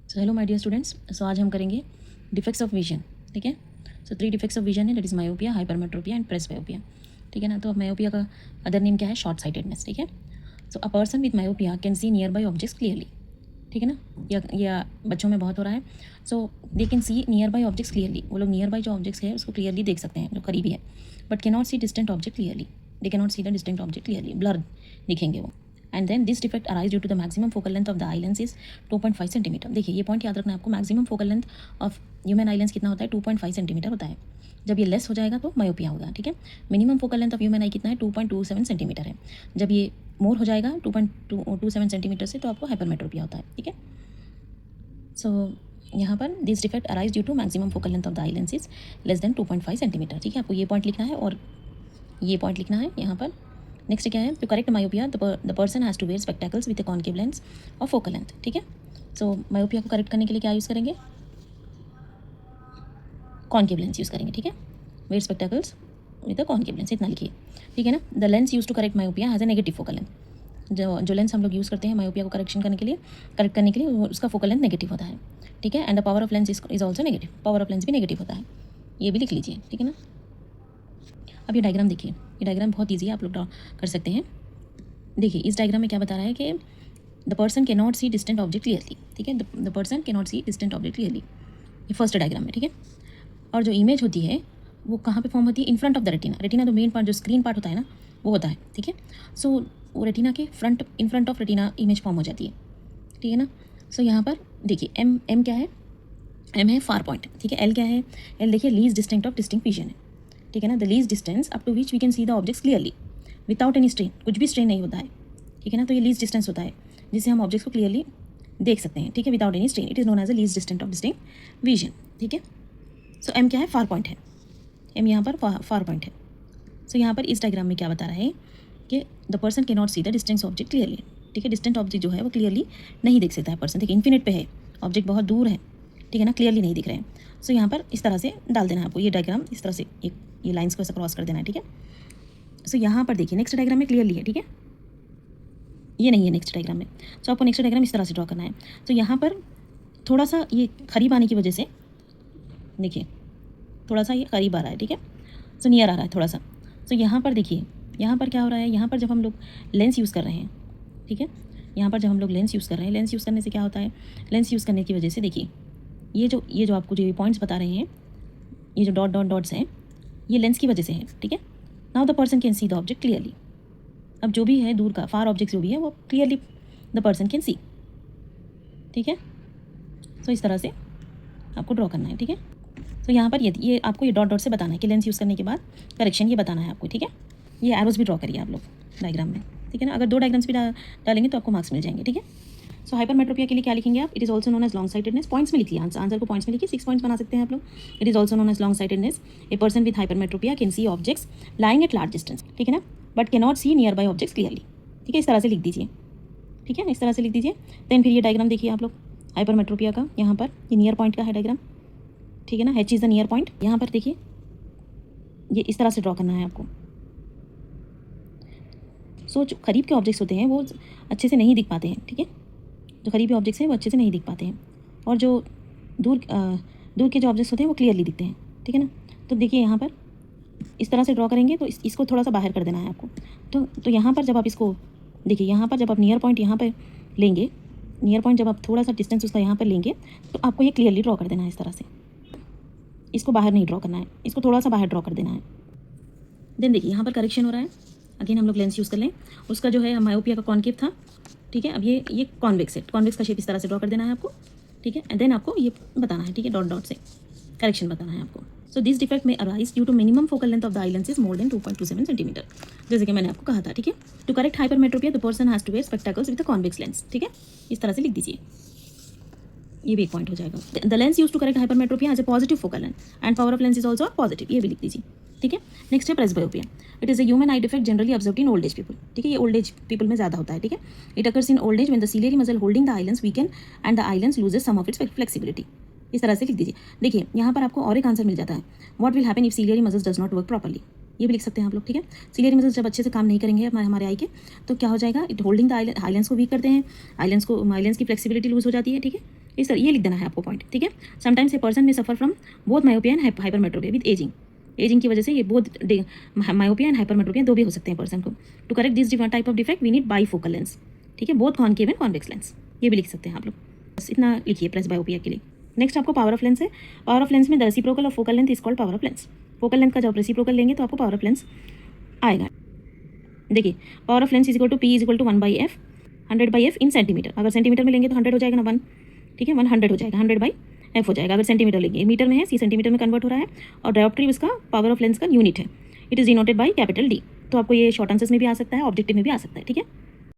So hello my dear students. So आज हम करेंगे डिफेक्ट्स ऑफ विजन। ठीक है। सो 3 डिफेक्ट्स ऑफ विजन है, that is myopia, hypermetropia and presbyopia. ठीक है ना। तो मायोपिया का अदर नेम क्या है? Short sightedness. ठीक है। So a person with myopia can see nearby objects clearly. ठीक है ना। या बच्चों में बहुत हो रहा है। So they can see nearby objects clearly. वो लोग नियर बाई जो ऑब्जेक्ट्स है उसको क्लियरली देख सकते हैं, जो करीबी है, but can not see distant object clearly. They can not see the distant object clearly, blur दिखेंगे वो। And then this defect arise due to the maximum focal length of the eye lens is 2.5 centimetre. देखिए ये point याद रखना है आपको, maximum focal length of human eye lens कितना होता है? 2.5 सेंटीमीटर होता है। जब ये लेस हो जाएगा तो मायोपिया होगा। ठीक है। Minimum focal length of human आई कितना है? 2.27 सेंटीमीटर है। जब ये मोर हो जाएगा 2.27 सेंटीमीटर से तो आपको हाइपरमेट्रोपिया होता है। ठीक है। सो यहाँ पर this defect arise due to maximum focal length of the eye lens is less than 2.5 centimetre. ठीक है। आपको ये पॉइंट लिखना है और ये पॉइंट लिखना है यहाँ पर। नेक्स्ट क्या है? To correct myopia the person has to wear spectacles with a concave lens और फोकल लेंथ। ठीक है। सो मायोपिया को करेक्ट करने के लिए क्या यूज़ करेंगे? कॉन्केव लेंस यूज़ करेंगे। ठीक है। Wear spectacles with a concave lens, इतना लिखिए। ठीक है ना। The lens use to correct myopia has a negative focal length. जो लेंस हम लोग यूज़ करते हैं मायोपिया को करेक्ट करने के लिए उसका फोकल लेंथ नेगेटिव होता है। ठीक है। And the power of lens is also negative. Power of lens भी नेगेटिव होता है, ये भी लिख लीजिए। ठीक है ना। अब ये डायग्राम देखिए, ये डायग्राम बहुत ईजी है, आप लोग ड्रॉ कर सकते हैं। देखिए इस डायग्राम में क्या बता रहा है कि the person can not see distant object clearly. ठीक है। The person can not see distant object clearly, ये फर्स्ट डायग्राम में। ठीक है। और जो इमेज होती है वो कहाँ पे फॉर्म होती है? In front of the retina. Retina तो मेन पार्ट, जो स्क्रीन पार्ट होता है ना, वो होता है। ठीक है। सो वो रेटिना के in front of retina image form हो जाती है। ठीक है ना। सो यहाँ पर देखिए एम क्या है? एम है फार पॉइंट। ठीक है। एल क्या है? एल देखिए least distant of distinct vision है। ठीक है ना। The least distance up to which we can see the objects clearly without any strain, कुछ भी स्ट्रेन नहीं होता है। ठीक है ना। तो ये लीस्ट डिस्टेंस होता है जिससे हम ऑब्जेक्ट्स को क्लियरली देख सकते हैं। ठीक है। Without any strain, it is known as a least distant of distinct vision. ठीक है। सो एम क्या है? फार पॉइंट है। एम यहाँ पर फार पॉइंट है। सो यहाँ पर इस डायग्राम में क्या बता रहा है कि the person can not see the distance object clearly. ठीक है। डिस्टेंट ऑब्जेक्ट जो है वो क्लियरली नहीं देख सकता है पर्सन। देखिए इन्फिनिट पे है, ऑब्जेक्ट बहुत दूर है। ठीक है ना। क्लियरली नहीं दिख रहे हैं। सो यहाँ पर इस तरह से डाल देना है आपको, ये डायग्राम इस तरह से एक ये लाइन्स को ऐसा क्रॉस कर देना है। ठीक है। सो यहाँ पर देखिए नेक्स्ट डायग्राम में क्लियरली है। ठीक है। ये नहीं है नेक्स्ट डायग्राम में। सो आपको नेक्स्ट डायग्राम इस तरह से ड्रॉ करना है। तो यहाँ पर थोड़ा सा ये करीब आने की वजह से देखिए थोड़ा सा ये करीब आ रहा है। ठीक है। सो नियर आ रहा है थोड़ा सा। सो यहाँ पर देखिए, यहाँ पर क्या हो रहा है? यहाँ पर जब हम लोग लेंस यूज़ कर रहे हैं, ठीक है, यहाँ पर जब हम लोग लेंस यूज़ कर रहे हैं, लेंस यूज़ करने से क्या होता है? लेंस यूज़ करने की वजह से देखिए ये जो आपको जो पॉइंट्स बता रहे हैं, ये जो डॉट्स हैं, ये लेंस की वजह से है। ठीक है। Now the person can see the object clearly. अब जो भी है दूर का फार ऑब्जेक्ट जो भी है वो clearly the person can see. ठीक है। सो इस तरह से आपको ड्रॉ करना है। ठीक है। तो यहाँ पर ये आपको ये डॉट से बताना है कि लेंस यूज़ करने के बाद करेक्शन ये बताना है आपको। ठीक है। ये एरोज भी ड्रॉ करिए आप लोग डायग्राम में। ठीक है ना। अगर 2 डायग्राम्स भी डालेंगे तो आपको मार्क्स मिल जाएंगे। ठीक है। सो हाइपरमेट्रोपिया के लिए क्या लिखेंगे आप? It is also known as long sightedness. Points में लिखिए, आंसर को पॉइंट्स में लिखिए, 6 पॉइंट्स बना सकते हैं आप लोग। It is also known as long sightedness. A person with hypermetropia can see objects lying at large distance. ठीक है ना, but can not see nearby objects clearly. ठीक है। इस तरह से लिख दीजिए। ठीक है। इस तरह से लिख दीजिए। देन फिर ये डायग्राम देखिए आप लोग हाइपरमेट्रोपिया का, यहाँ पर ये नियर पॉइंट का है डायग्राम। ठीक है ना। H is the near point. यहाँ पर देखिए ये इस तरह से ड्रॉ करना है आपको। सो जो करीब के ऑब्जेक्ट्स होते हैं वो अच्छे से नहीं दिख पाते हैं। ठीक है। जो करीबी ऑब्जेक्ट्स हैं वो अच्छे से नहीं दिख पाते हैं, और जो दूर के जो ऑब्जेक्ट्स होते हैं वो क्लियरली दिखते हैं। ठीक है ना। तो देखिए यहाँ पर इस तरह से ड्रॉ करेंगे तो इसको थोड़ा सा बाहर कर देना है आपको। तो यहाँ पर जब आप इसको देखिए, यहाँ पर जब आप नियर पॉइंट यहाँ पर लेंगे, नियर पॉइंट जब आप थोड़ा सा डिस्टेंस उसका यहाँ पर लेंगे तो आपको ये क्लियरली ड्रॉ कर देना है इस तरह से। इसको बाहर नहीं ड्रॉ करना है, इसको थोड़ा सा बाहर ड्रॉ कर देना है। देन देखिए यहाँ पर करेक्शन हो रहा है। अगेन हम लोग लेंस यूज़ कर लें। उसका जो है मायोपिया का कॉन्केव था। ठीक है। अब ये कॉन्वेक्स है, कॉन्वेक्स का शेप इस तरह से ड्रॉ कर देना है आपको। ठीक है। एंड देन आपको ये बताना है। ठीक है। डॉट से करेक्शन बताना है आपको। So this defect may arise due to minimum focal length of the eye lens is more than 2.27 centimetre, जैसे कि मैंने आपको कहा था। ठीक है। To correct hypermetropia the person has to wear spectacles with a convex lens. ठीक है। इस तरह से लिख दीजिए, ये भी एक पॉइंट हो जाएगा। The lens use to correct hypermetropia has a positive focal length and power of lens is also positive, ये भी लिख दीजिए। ठीक है। नेक्स्ट है presbyopia. It is a human eye defect generally observed in old age people. ठीक है। ये ओल्ड एज पीपल में ज़्यादा होता है। ठीक है। It occurs in old age when the ciliary muscle holding the eye lens weaken and the eye lens loses some of its flexibility. इस तरह से लिख दीजिए। देखिए यहाँ पर आपको और एक आंसर मिल जाता है, what will happen if ciliary muscles does not work properly, ये भी लिख सकते हैं आप लोग। ठीक है। सिलियरी मसल्स जब अच्छे से काम नहीं करेंगे हमारे आई के, तो क्या हो जाएगा? It holding the eye lens को वीक करते हैं, आई लेंस की फ्लेक्सिबिलिटी लूज हो जाती है। ठीक है। इस तरह ये लिख देना है आपको पॉइंट, ठीक है। समटाइम्स ए पर्सन में suffer from both myopia and hypermetropia with ageing, ageing की वजह से ये बोथ मायोपिया एंड हाइपरमेट्रोपिया दो भी हो सकते हैं पर्सन को। To correct this type of defect we need bifocal lens, ठीक है, both concave and convex lens, ये भी लिख सकते हैं आप लोग। बस इतना लिखिए प्रेस बायोपिया के लिए। नेक्स्ट आपको पावर ऑफ लेंस है। पावर ऑफ लेंस में the reciprocal of focal length is called power of lens. Focal length का जब रेसिप्रोकल लेंगे तो आपको पावर ऑफ लेंस आएगा। देखिए power of lens is equal to P is equal to 1/f 100/f in centimetre. अगर centimetre में लेंगे तो 100 हो जाएगा ना 1, ठीक है, 100 हो जाएगा, 100/f हो जाएगा। अगर सेंटीमीटर लेंगे, मीटर में है, सी सेंटीमीटर में कन्वर्ट हो रहा है, और डायोप्ट्री उसका पावर ऑफ लेंस का यूनिट है। It is denoted by capital D। तो आपको ये शॉर्ट आंसर्स में भी आ सकता है, ऑब्जेक्टिव में भी आ सकता है, ठीक है।